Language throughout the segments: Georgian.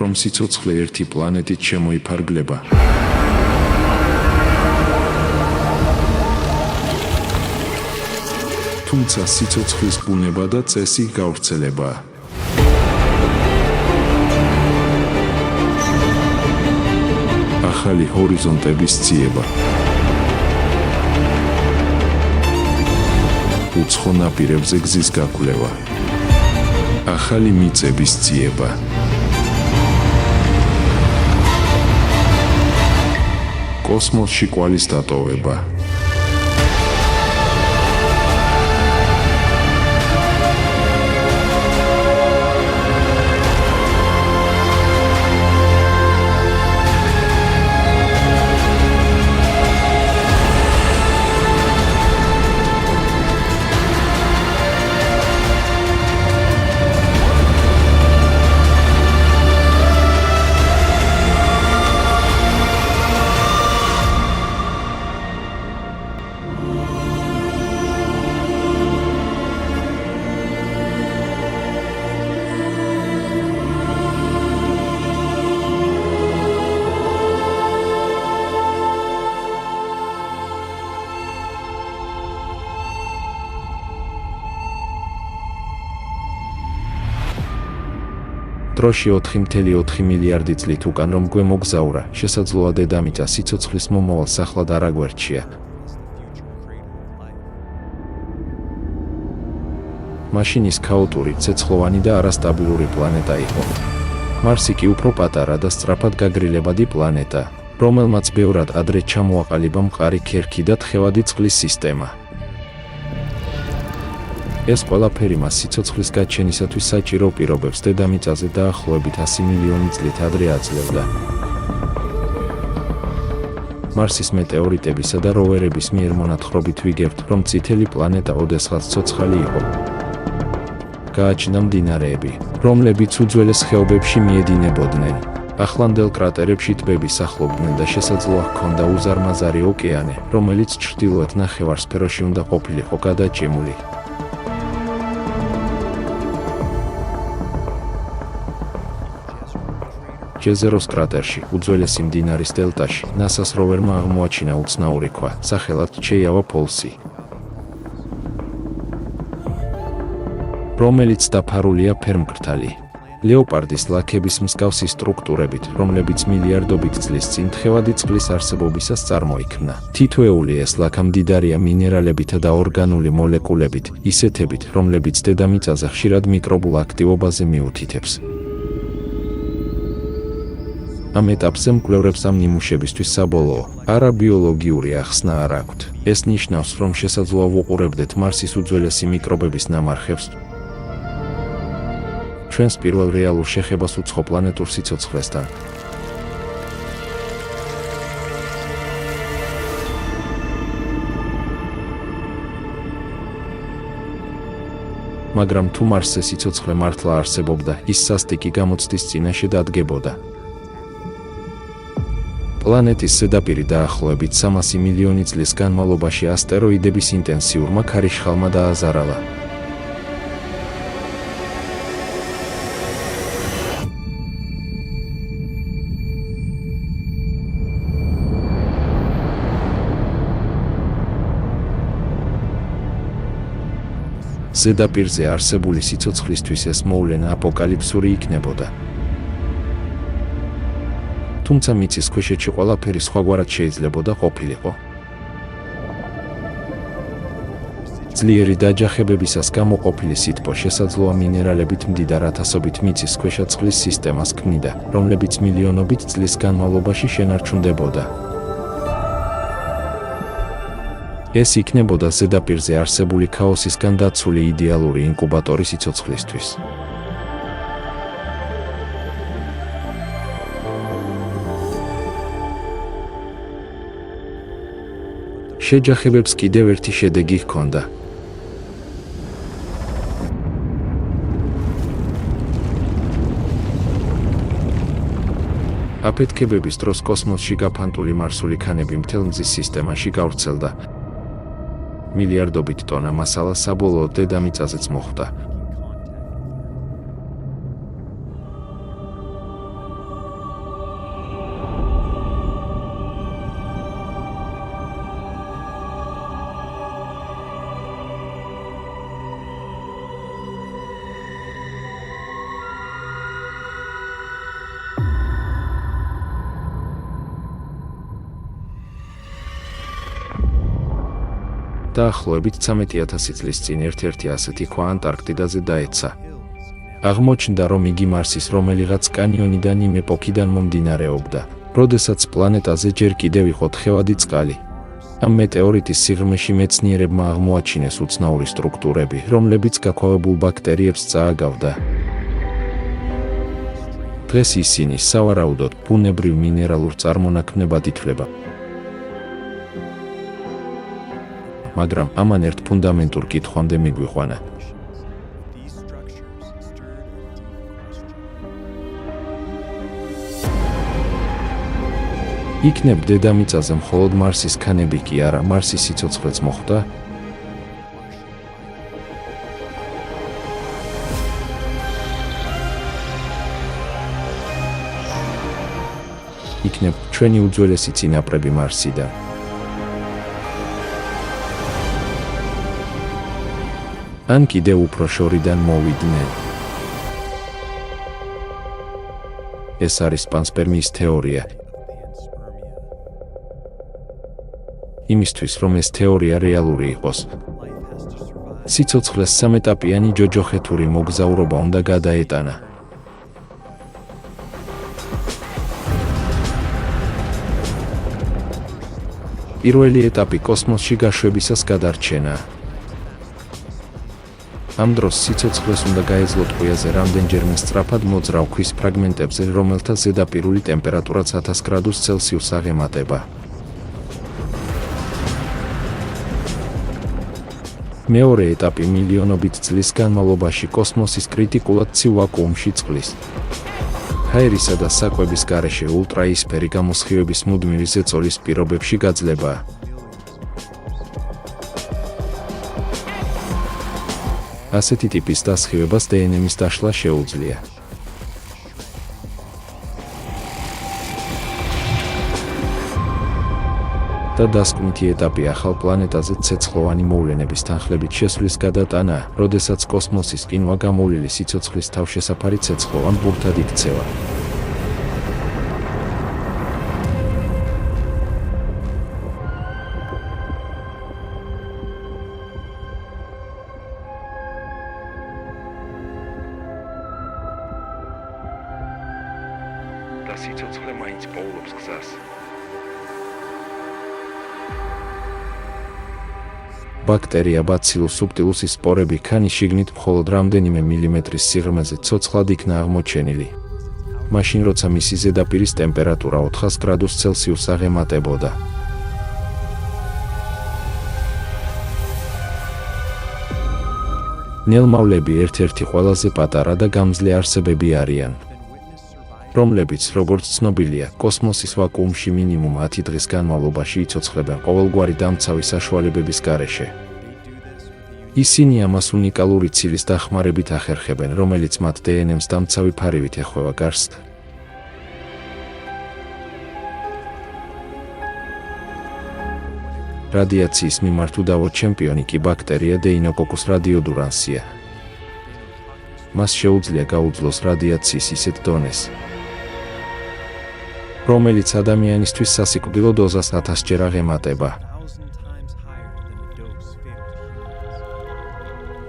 რომ სიცოცხლე ერთი პლანეტით შემოიფარგლება. თუმცა სიცოცხლის ბუნება და წესი გავრცელებაა. ახალი ჰორიზონტების ძიება. უცხო ნაპირებზე გზის გაკვლევა. ახალი მიწების ძიება. კოსმოსში კვალის დატოვება. დროში 4.4 მილიარდი წლით უკან რომ გვემოგზაურა, შესაძლოა დედამიწა სიცოცხლის მომავალს ახლად არ აგვერჩია. მაშინ ის ქაოტური, ცეცხლოვანი და არასტაბილური პლანეტა იყო. მარსი კი უფრო პატარა და სწრაფად გაგრილებადი პლანეტა, რომელმაც ბევრად ადრე ჩამოაყალიბა მყარი ქერქი და თხევადი წყლის სისტემა. ეს ყველაფერი მას სიცოცხლის გაჩენისათვის საჭირო პირობებს დედამიწაზე დაახლოებით 100 მილიონი წლით ადრე აძლევდა. მარსის მეტეორიტებისა და როვერების მიერ მონათხრობით ვიგებთ, რომ წითელი პლანეტა ოდესღაც ცოცხალი იყო. გააჩნდა მდინარეები, რომლებიც უძველეს ხეობებში მიედინებოდნენ. ახლანდელ კრატერებში ტბები სახლობდნენ და შესაძლოა ჰქონდა უზარმაზარი ოკეანე, რომელიც ჩრდილოეთ ნახევარსფეროში უნდა ყოფილიყო გადაჭიმული. ჯეზეროს კრატერში, უძველესი მდინარის დელტაში, ნასას როვერმა აღმოაჩინა უცნაური ქვა, სახელად ჩეიავა პოლსი, რომელიც დაფარულია ფერმკრთალი, ლეოპარდის ლაქების მსგავსი სტრუქტურებით, რომლებიც მილიარდობით წლის წინ თხევადი წყლის არსებობისას წარმოიქმნა. თითოეული ეს ლაქა მდიდარია მინერალებითა და ორგანული მოლეკულებით, ისეთებით, რომლებიც დედამიწაზე ხშირად მიკრობულ აქტივობაზე მიუთითებს. ამ ეტაპზე მკვლევრებს ამ ნიმუშებისთვის საბოლოო, არაბიოლოგიური ახსნა არ აქვთ. ეს ნიშნავს, რომ შესაძლოა ვუყურებდეთ მარსის უძველესი მიკრობების ნამარხებს. ჩვენს პირველ რეალურ შეხებას უცხო პლანეტურ სიცოცხლესთან. მაგრამ თუ მარსზე სიცოცხლე მართლა არსებობდა, ის სასტიკი გამოცდის წინაშე დადგებოდა. პლანეტის ზედაპირი დაახლოებით 300 მილიონი წლის განმავლობაში ასტეროიდების ინტენსიურმა ქარიშხალმა დააზარალა. ზედაპირზე არსებული სიცოცხლისთვის ეს მოვლენა აპოკალიფსური იქნებოდა. თუმცა მიწის ქვეშეთში ყველაფერი სხვაგვარად შეიძლებოდა ყოფილიყო. ძლიერი დაჯახებებისას გამოყოფილი სითბო შესაძლოა მინერალებით მდიდარ ათასობით მიწის ქვეშა წყლის სისტემას ქმნიდა, რომლებიც მილიონობით წლის განმავლობაში შენარჩუნდებოდა. ეს იქნებოდა ზედაპირზე არსებული ქაოსისგან დაცული იდეალური ინკუბატორი სიცოცხლისთვის. შეჯახებებს კიდევ ერთი შედეგი ჰქონდა. აფეთქებების დროს კოსმოსში გაფანტული მარსული ქანები მთელ მზის სისტემაში გავრცელდა. მილიარდობით ტონა მასალა საბოლოოდ დედამიწაზეც მოხვდა. დაახლოებით 13,000 წლის წინ ერთ-ერთი ასეთი ქვა ანტარქტიდაზე დაეცა. აღმოჩნდა, რომ იგი მარსის რომელიღაც კანიონიდან იმ ეპოქიდან მომდინარეობდა, როდესაც პლანეტაზე ჯერ კიდევ იყო თხევადი წყალი. ამ მეტეორიტის სიღრმეში მეცნიერებმა აღმოაჩინეს უცნაური სტრუქტურები, რომლებიც გაქვავებულ ბაქტერიებს წააგავდა. დღეს ისინი სავარაუდოდ ბუნებრივ მინერალურ წარმონაქმნებად ითვლება. მაგრამ ამან ერთ ფუნდამენტურ კითხვამდე მიგვიყვანა. იქნებ დედამიწაზე მხოლოდ მარსის ქანები კი არა, მარსის სიცოცხლეც მოხვდა? იქნებ ჩვენი უძველესი წინაპრები მარსიდან? ან კიდევ უფრო შორიდან მოვიდნენ? ეს არის პანსპერმიის თეორია. იმისთვის, რომ ეს თეორია რეალური იყოს, სიცოცხლეს სამეტაპიანი ჯოჯოხეთური მოგზაურობა უნდა გადაეტანა. პირველი ეტაპი კოსმოსში გაშვებისას გადარჩენა. ამ დროს სიცოცხლეს უნდა გაეძლოთ ყუიაზე რამდენჯერმე სწრაფად მოძრავ ქვის ფრაგმენტებზე, რომელთა ზედაპირული ტემპერატურაც 1000 გრადუს ცელსიუსს აღემატება. მეორე ეტაპი მილიონობით წლის განმავლობაში კოსმოსის კრიტიკულად ცივ ვაკუუმში წყლის, ჰაერისა და საკვების გარეშე ულტრაიისფერი გამოსხივების მუდმივი ზეწოლის პირობებში გაძლება. ასეთი ტიპის დასხივებას დნმ-ის დაშლა შეუძლია. და დასკვნითი ეტაპი ახალ პლანეტაზე ცეცხლოვანი მოვლენების თანხლებით შესვლის გადატანა, როდესაც კოსმოსის ყინვა გამოვლილი სიცოცხლის თავშესაფარი ცეცხლოვან ბურთად იქცევა. და სიცოცხლე მაინც პოულობს გზას. ბაქტერია ბაცილუს სუბტილუსის სპორები ქანის შიგნით მხოლოდ რამდენიმე მილიმეტრის სიღრმეზე ცოცხლად იქნა აღმოჩენილი. მაშინ როცა მისი ზედაპირის ტემპერატურა 400 გრადუს ცელსიუსს აღემატებოდა. ნელმავლები ერთ-ერთი ყველაზე პატარა და გამძლე არსებები არიან, რომლებიც, როგორც ცნობილია, კოსმოსის ვაკუუმში მინიმუმ 10 დღის განმავლობაში იცოცხლებენ ყოველგვარი დამცავი საშუალებების გარეშე. ისინი ამას უნიკალური ცილის დახმარებით ახერხებენ, რომელიც მათ დნმ-ს დამცავი ფარივით ეხვევა გარსთ. რადიაციის მიმართ უდავო ჩემპიონი კი ბაქტერია Deinococcus radioduransია. მას შეუძლია გაუძლოს რადიაციის ისეთ დონეს, რომელიც ადამიანისთვის სასიკვდილო დოზას 1000-ჯერ აღემატება.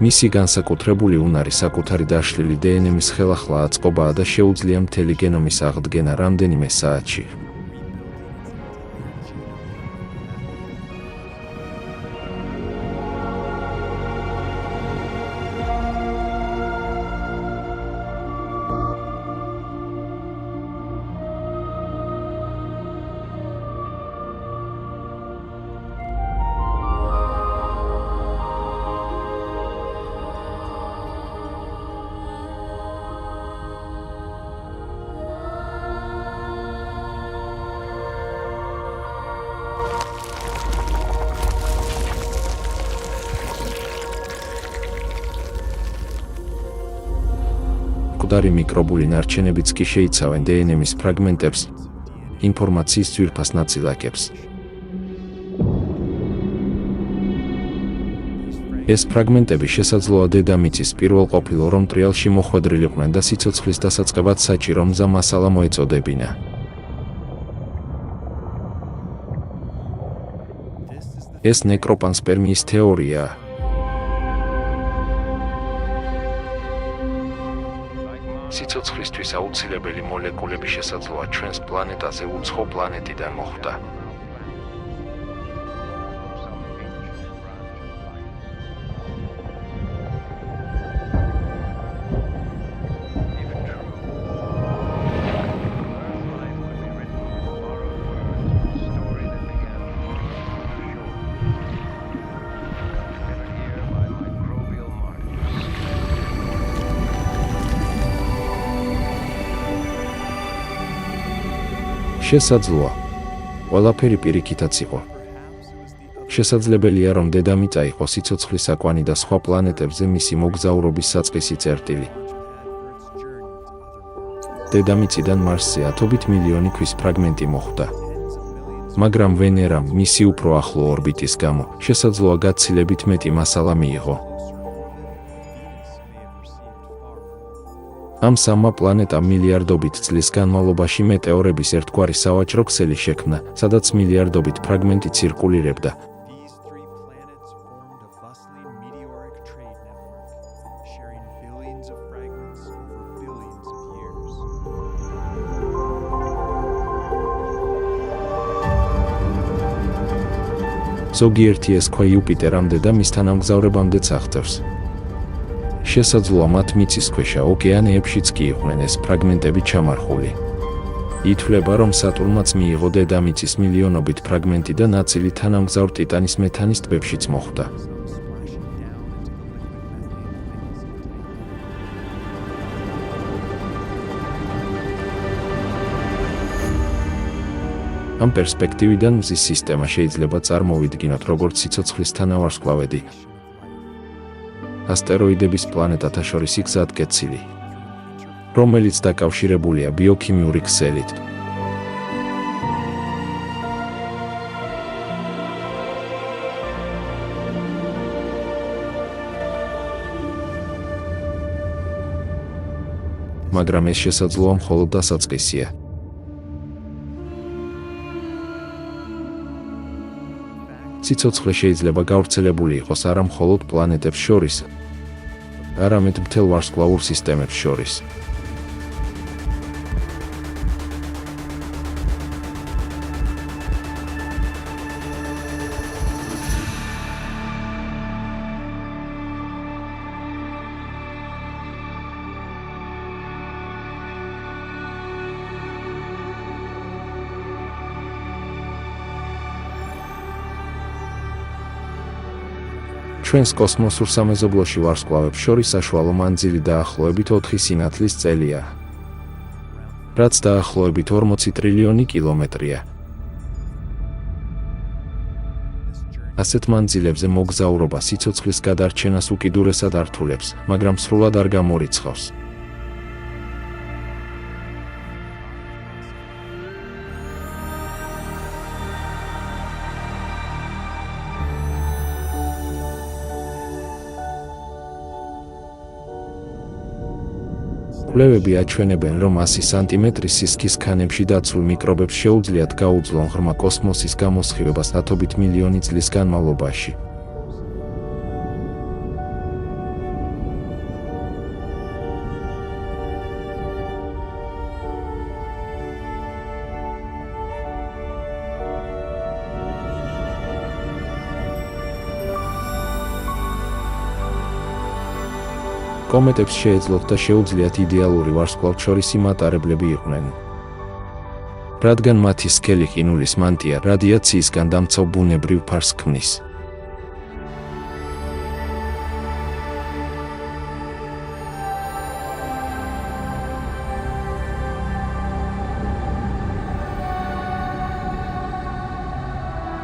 მისი განსაკუთრებული უნარი საკუთარი დაშლილი დნმ-ის ხელახლა აწყობაა და შეუძლია მთელი გენომის აღდგენა რამდენიმე საათში. მკვდარი მიკრობული ნარჩენებიც კი შეიცავენ დნმ-ის ფრაგმენტებს, ინფორმაციის ძვირფას ნაწილაკებს. ეს ფრაგმენტები შესაძლოა დედამიწის პირველყოფილ ორ მტრიალში მოხვედრილიყვნენ და სიცოცხლის დასაწყებად საჭირო მზა მასალა მოეწოდებინა. ეს ნეკროპანსპერმიის თეორიაა. სიცოცხლისთვის აუცილებელი მოლეკულები შესაძლოა ჩვენს პლანეტაზე უცხო პლანეტიდან მოხვდა. შესაძლოა. ყველაფერი პირიქითაც იყო. შესაძლებელია, რომ დედამიწა იყო სიცოცხლის აკვანი და სხვა პლანეტებზე მისი მოგზაურობის საწყისი წერტილი. დედამიწიდან მარსზე ათობით მილიონი ქვის ფრაგმენტი მოხვდა. მაგრამ ვენერამ მისი უფრო ახლო ორბიტის გამო შესაძლოა გაცილებით მეტი მასალა მიიღო. ამ სამმა პლანეტამ მილიარდობით წლის განმავლობაში მეტეორების ერთგვარი სავაჭრო ქსელი შექმნა, სადაც მილიარდობით ფრაგმენტი ცირკულირებდა. ზოგიერთი ეს ქვა იუპიტერამდე და მის თანამგზავრებამდეც აღწევს. შესაძლოა მათ მიწისქვეშა ოკეანეებშიც კი იყვნენ ეს ფრაგმენტები ჩამარხული. ითვლება, რომ სატურნმაც მიიღო დედამიწის მილიონობით ფრაგმენტი და ნაწილი თანამგზავრ ტიტანის მეთანის ტბებშიც მოხვდა. ამ პერსპექტივიდან მზის სისტემა შეიძლება წარმოვიდგინოთ როგორც სიცოცხლის თანავარსკვლავედი. ასტეროიდების პლანეტათა შორისი გზატკეცილი, რომელიც დაკავშირებულია ბიოქიმიური ქსელით. მაგრამ ეს შესაძლოა მხოლოდ დასაწყისია. სიცოცხლე შეიძლება გავრცელებული იყოს არა მხოლოდ პლანეტებს შორის, არამედ მთელ ვარსკვლავურ სისტემებს შორის. ჩვენს კოსმოსურ სამეზობლოში ვარსკვლავებს შორის საშუალო მანძილი დაახლოებით 4 სინათლის წელია, რაც დაახლოებით 40 ტრილიონი კილომეტრია. ასეთ მანძილებზე მოგზაურობა სიცოცხლის გადარჩენას უკიდურესად ართულებს, მაგრამ სრულად არ გამორიცხავს. კვლევები აჩვენებენ, რომ 100 სანტიმეტრის სისქის ქანებში დაცულ მიკრობებს შეუძლიათ გაუძლონ ღრმა კოსმოსის გამოსხივებას ათობით მილიონი წლის განმავლობაში. კომეტებს შეეძლოთ და შეუძლიათ იდეალური ვარსკვლავთშორისი მატარებლები იყვნენ. რადგან მათი სქელი ყინულის მანტია რადიაციისგან დამცავ ბუნებრივ ფარს ქმნის.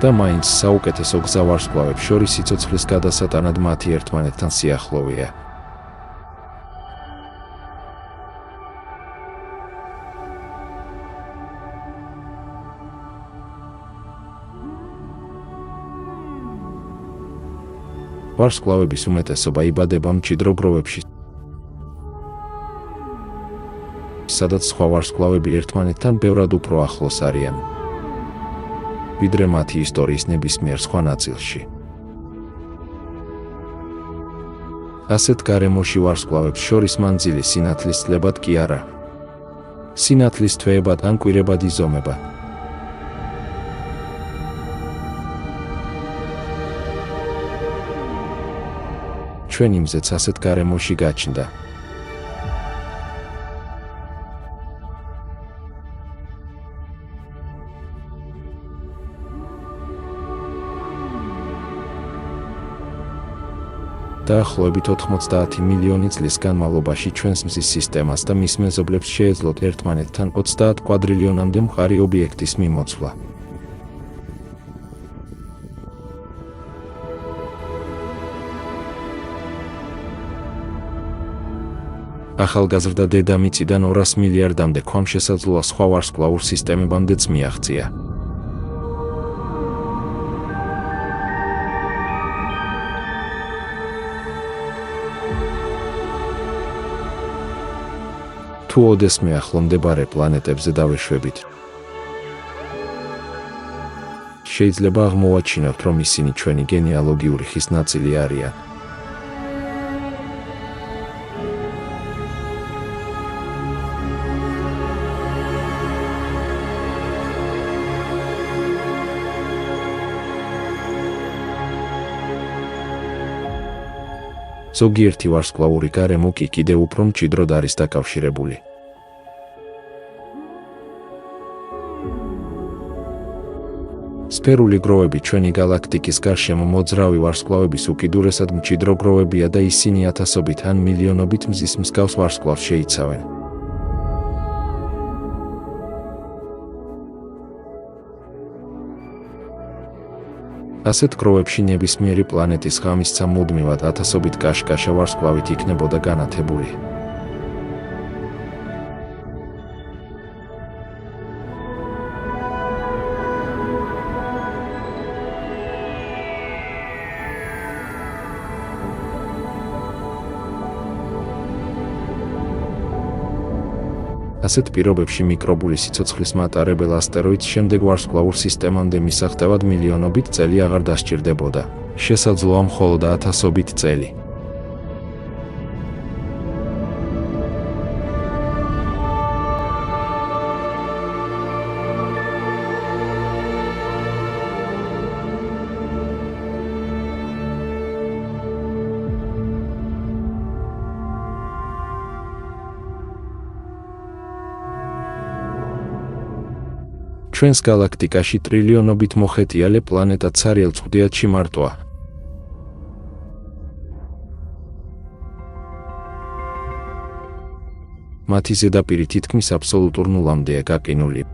და მაინც საუკეთესო გზა ვარსკვლავებს შორის სიცოცხლის გადასატანად მათი ერთმანეთთან სიახლოვეა. ვარსკვლავების უმეტესობა იბადება მჭიდრო გროვებში, სადაც სხვა ვარსკვლავები ერთმანეთთან ბევრად უფრო ახლოს არიან. ვიდრე მათი ისტორიის ნებისმიერ სხვა ნაწილში. ასეთ გარემოში ვარსკვლავებს შორის მანძილი სინათლის ცლებად კი არა. სინათლის თვეებად ან კვირებად იზომება. ჩვენ იმზეც ასეთ გარემოში გაჩნდა. დაახლოებით 90 მილიონი წლის განმავლობაში ჩვენს მზის სისტემას და მის მეზობლებს შეეძლოთ ერთმანეთთან 30 კვადრილიონამდე მყარი ობიექტის მიმოცვლა. ახალგაზრდა დედამიწიდან 200 მილიარდამდე ქვამშესაძლოა სხვა ვარსკვლავურ სისტემებამდეც მიაღწია. თუ ოდესმე ახლო მდებარე პლანეტებზე დავეშვებით, შეიძლება აღმოვაჩინოთ, რომ ისინი ჩვენი გენეალოგიური ხის ნაწილი არიან. ზოგიერთი ვარსკვლავური გარემო კი კიდევ უფრო მჭიდროდ არის დაკავშირებული. სფერული გროვები ჩვენი გალაქტიკის გარშემო მოძრავი ვარსკვლავების უკიდურესად მჭიდრო გროვებია და ისინი ათასობით ან მილიონობით მზის მსგავს ვარსკვლავს შეიცავენ. ასეთ გროვებში ნებისმიერი პლანეტის ღამისცა მუდმივად ათასობით კაშკაშა ვარსკვლავით იქნებოდა განათებული. ასეთ პირობებში მიკრობული სიცოცხლის მატარებელ ასტეროიდს შემდეგ ვარსკვლავურ სისტემამდე მისაღწევად მილიონობით წელი აღარ დასჭირდებოდა. შესაძლოა მხოლოდ ათასობით წელი. ჩვენს გალაქტიკაში ტრილიონობით მოხეტიალე პლანეტა ცარიელ წყვდიათში მარტოა. მათი ზედაპირი თითქმის აბსოლუტურ ნულამდეა გაყინული.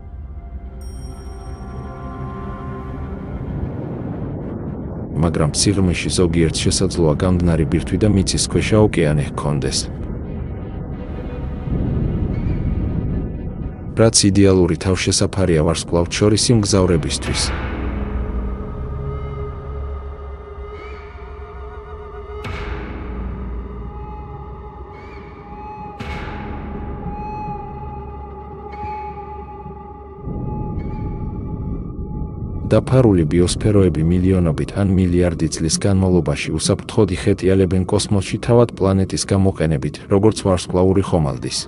მაგრამ სიღრმეში ზოგიერთს შესაძლოა გამდნარი ბირთვი და მიწისქვეშა ოკეანე ჰქონდეს. რაც იდეალური თავშესაფარია ვარსკვლავთშორისი მგზავრებისთვის. დაფარული ბიოსფეროები მილიონობით ან მილიარდი წლის განმავლობაში უსაფრთხოდ იხეტიალებენ კოსმოსში თავად პლანეტის გამოყენებით, როგორც ვარსკვლავური ხომალდის.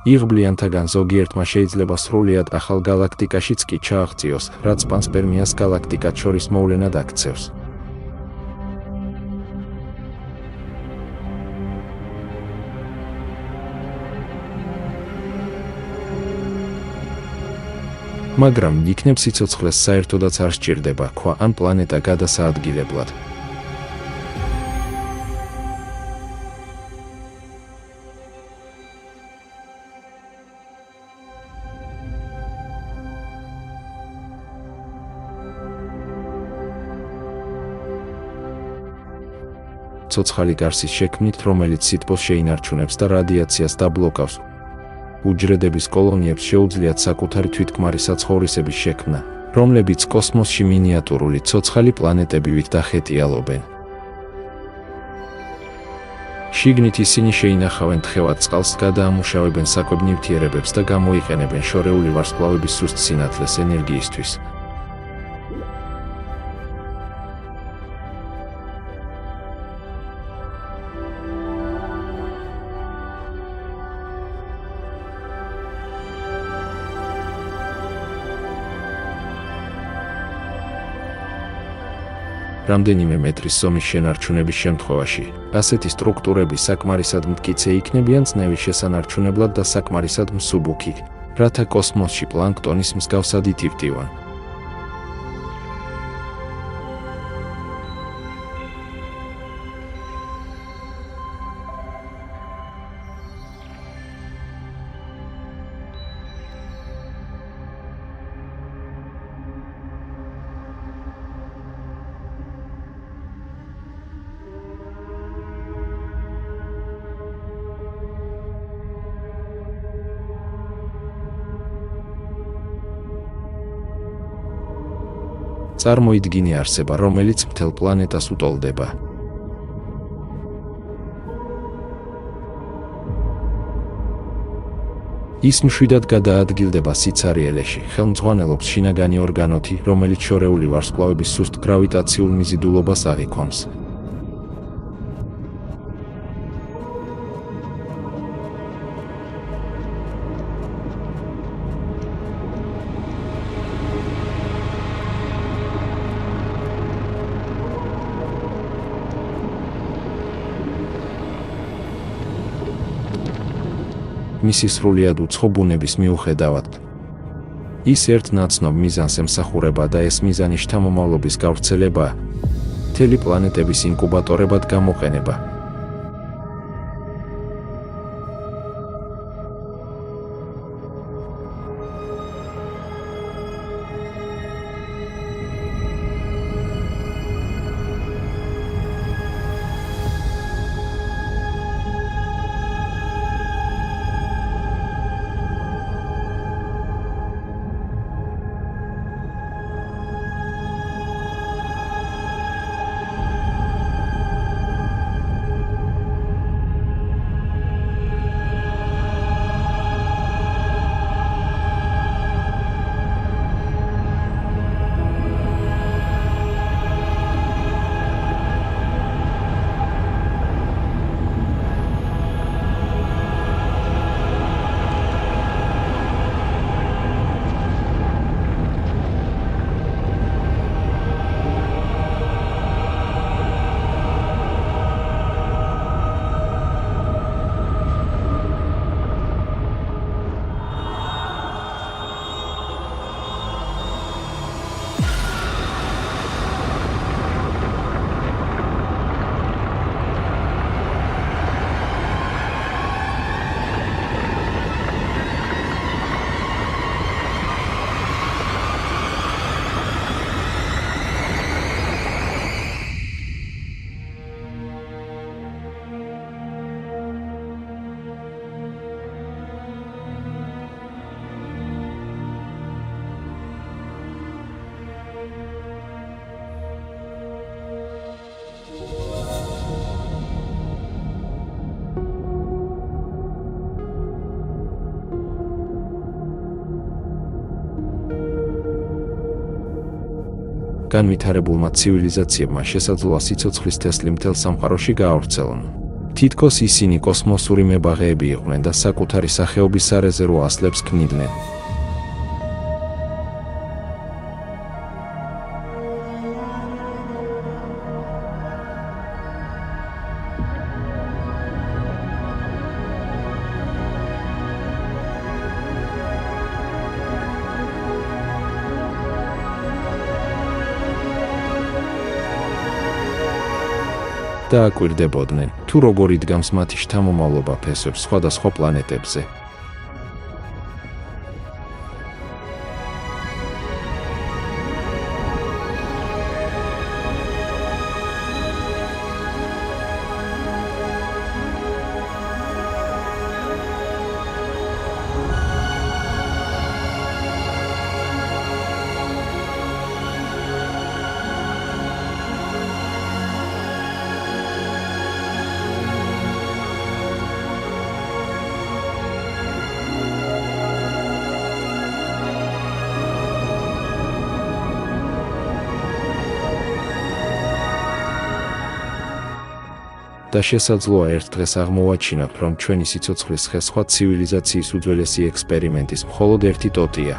იღბლიანთაგან ზოგიერთმა შეიძლება სრულიად ახალ გალაქტიკაშიც კი ჩააღწიოს, რაც პანსპერმიას გალაქტიკად შორის მოვლენად აქცევს. მაგრამ იქნებ სიცოცხლეს საერთოდაც არ სჭირდება ქვა ან პლანეტა გადასაადგილებლად. ცოცხალი გარსის შექმნით, რომელიც სითბოს შეინარჩუნებს და რადიაციას დაბლოკავს. უჯრედების კოლონიებს შეუძლიათ საკუთარი თვითქმარი საცხოვრისების შექმნა, რომლებიც კოსმოსში მინიატურული ცოცხალი პლანეტებივით დახეტიალობენ. შიგნით ისინი შეინახავენ თხევად წყალს, გადაამუშავებენ საკვებ ნივთიერებებს და გამოიყენებენ შორეული ვარსკვლავების სუსტ სინათლეს ენერგიისთვის. რამდენიმე მეტრის ზომის შენარჩუნების შემთხვევაში, ასეთი სტრუქტურები საკმარისად მტკიცე იქნებიან წნევის შესანარჩუნებლად და საკმარისად მსუბუქი, რათა კოსმოსში პლანქტონის მსგავსად იტივტივან. წარმოიდგინე არსება, რომელიც მთელ პლანეტას უტოლდება. ის მშვიდად გადაადგილდება სიცარიელეში, ხელმძღვანელობს შინაგანი ორგანოთი, რომელიც შორეული ვარსკვლავების სუსტ გრავიტაციულ მიზიდულობას აღიქვამს. მისი სრულიად უცხო ბუნების მიუხედავად, ის ერთ ნაცნობ მიზანს ემსახურება და ეს მიზანი შთამომავლობის გავრცელებაა, მთელი პლანეტების ინკუბატორებად გამოყენება. განვითარებულმა ცივილიზაციებმა შესაძლოა სიცოცხლის თესლი მთელ სამყაროში გაავრცელონ. თითქოს ისინი კოსმოსური მებაღეები იყვნენ და საკუთარი სახეობის სარეზერვო ასლებს ქმნიდნენ. და აკვირდებოდნენ, თუ როგორ იდგამს მათი შთამომავლობა ფესვებს სხვადასხვა პლანეტებზე. და შესაძლოა ერთ დღეს აღმოვაჩინოთ, რომ ჩვენი სიცოცხლის ხე სხვა ცივილიზაციის უძველესი ექსპერიმენტის მხოლოდ ერთი ტოტია.